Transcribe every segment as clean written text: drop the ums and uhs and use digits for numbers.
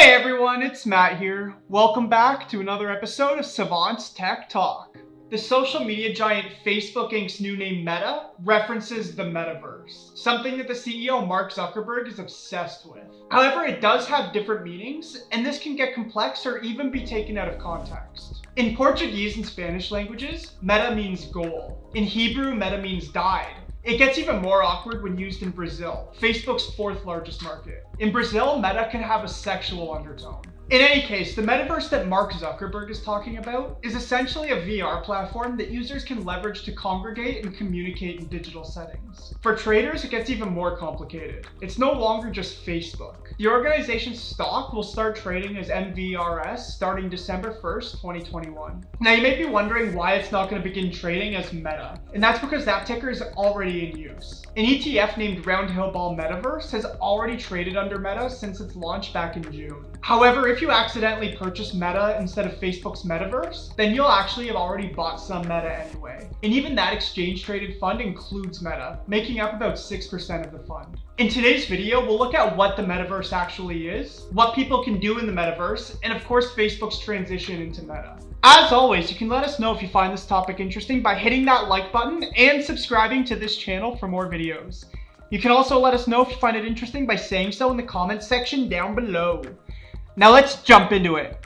Hey everyone, it's Matt here. Welcome back to another episode of Savant's Tech Talk. The social media giant Facebook Inc.'s new name Meta references the Metaverse, something that the CEO Mark Zuckerberg is obsessed with. However, it does have different meanings, and this can get complex or even be taken out of context. In Portuguese and Spanish languages, meta means goal. In Hebrew, meta means died. It gets even more awkward when used in Brazil, Facebook's fourth largest market. In Brazil, meta can have a sexual undertone. In any case, the metaverse that Mark Zuckerberg is talking about is essentially a VR platform that users can leverage to congregate and communicate in digital settings. For traders, it gets even more complicated. It's no longer just Facebook. The organization's stock will start trading as MVRS starting December 1st, 2021. Now you may be wondering why it's not going to begin trading as Meta, and that's because that ticker is already in use. An ETF named Roundhill Ball Metaverse has already traded under Meta since its launch back in June. However, if you accidentally purchase Meta instead of Facebook's Metaverse, then you'll actually have already bought some Meta anyway. And even that exchange-traded fund includes Meta, making up about 6% of the fund. In today's video, we'll look at what the Metaverse actually is, what people can do in the Metaverse, and of course Facebook's transition into Meta. As always, you can let us know if you find this topic interesting by hitting that like button and subscribing to this channel for more videos. You can also let us know if you find it interesting by saying so in the comments section down below. Now let's jump into it.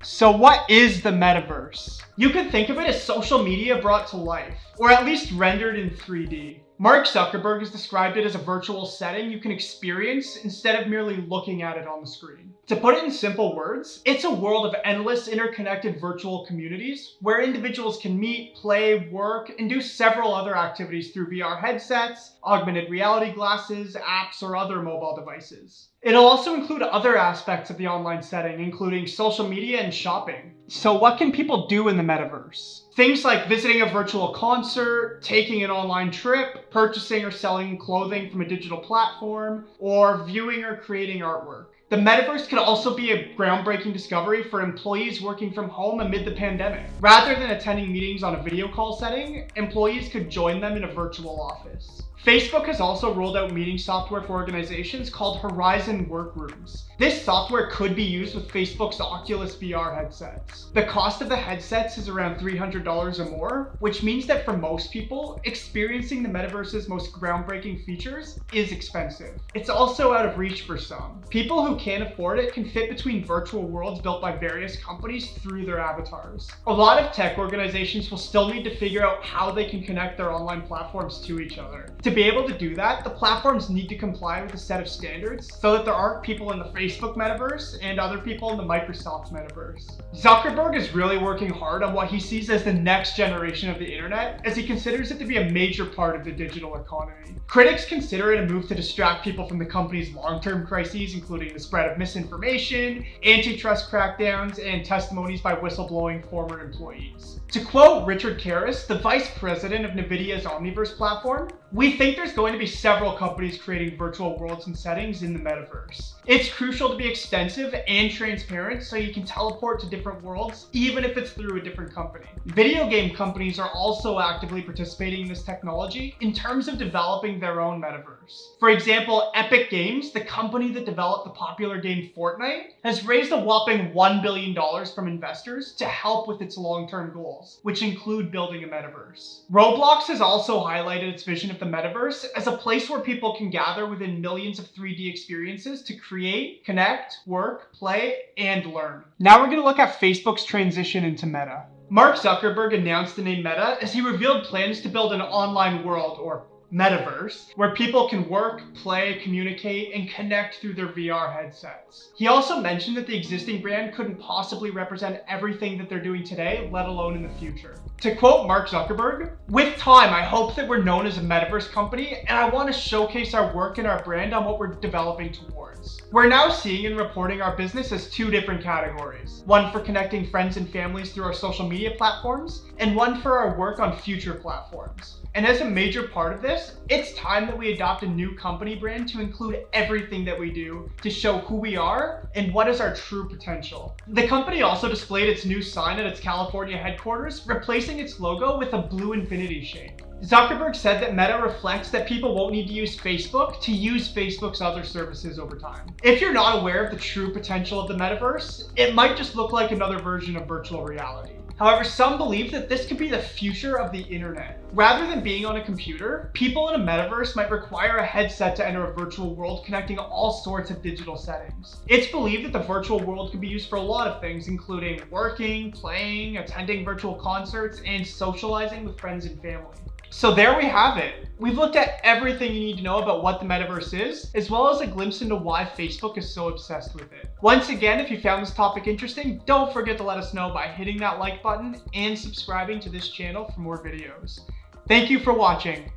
So what is the Metaverse? You could think of it as social media brought to life, or at least rendered in 3D. Mark Zuckerberg has described it as a virtual setting you can experience instead of merely looking at it on the screen. To put it in simple words, it's a world of endless interconnected virtual communities where individuals can meet, play, work, and do several other activities through VR headsets, augmented reality glasses, apps, or other mobile devices. It'll also include other aspects of the online setting, including social media and shopping. So what can people do in the Metaverse? Things like visiting a virtual concert, taking an online trip, purchasing or selling clothing from a digital platform, or viewing or creating artwork. The Metaverse could also be a groundbreaking discovery for employees working from home amid the pandemic. Rather than attending meetings on a video call setting, employees could join them in a virtual office. Facebook has also rolled out meeting software for organizations called Horizon Workrooms. This software could be used with Facebook's Oculus VR headsets. The cost of the headsets is around $300 or more, which means that for most people, experiencing the Metaverse's most groundbreaking features is expensive. It's also out of reach for some. People who can't afford it can fit between virtual worlds built by various companies through their avatars. A lot of tech organizations will still need to figure out how they can connect their online platforms to each other. To be able to do that, the platforms need to comply with a set of standards so that there aren't people in the Facebook Metaverse and other people in the Microsoft Metaverse. Zuckerberg is really working hard on what he sees as the next generation of the internet, as he considers it to be a major part of the digital economy. Critics consider it a move to distract people from the company's long-term crises, including the spread of misinformation, antitrust crackdowns, and testimonies by whistleblowing former employees. To quote Richard Karras, the vice president of NVIDIA's Omniverse platform, "We think there's going to be several companies creating virtual worlds and settings in the Metaverse. It's crucial to be extensive and transparent so you can teleport to different worlds, even if it's through a different company." Video game companies are also actively participating in this technology in terms of developing their own Metaverse. For example, Epic Games, the company that developed the popular game Fortnite, has raised a whopping $1 billion from investors to help with its long-term goals, which include building a Metaverse. Roblox has also highlighted its vision of the Metaverse as a place where people can gather within millions of 3D experiences to create, connect, work, play, and learn. Now we're going to look at Facebook's transition into Meta. Mark Zuckerberg announced the name Meta as he revealed plans to build an online world, or Metaverse, where people can work, play, communicate, and connect through their VR headsets. He also mentioned that the existing brand couldn't possibly represent everything that they're doing today, let alone in the future. To quote Mark Zuckerberg, "With time, I hope that we're known as a Metaverse company, and I want to showcase our work and our brand on what we're developing towards. We're now seeing and reporting our business as two different categories, one for connecting friends and families through our social media platforms, and one for our work on future platforms. And as a major part of this, it's time that we adopt a new company brand to include everything that we do to show who we are and what is our true potential." The company also displayed its new sign at its California headquarters, replacing its logo with a blue infinity shape. Zuckerberg said that Meta reflects that people won't need to use Facebook to use Facebook's other services over time. If you're not aware of the true potential of the metaverse, it might just look like another version of virtual reality. However, some believe that this could be the future of the internet. Rather than being on a computer, people in a metaverse might require a headset to enter a virtual world connecting all sorts of digital settings. It's believed that the virtual world can be used for a lot of things, including working, playing, attending virtual concerts, and socializing with friends and family. So there we have it. We've looked at everything you need to know about what the metaverse is, as well as a glimpse into why Facebook is so obsessed with it. Once again, if you found this topic interesting, don't forget to let us know by hitting that like button and subscribing to this channel for more videos. Thank you for watching.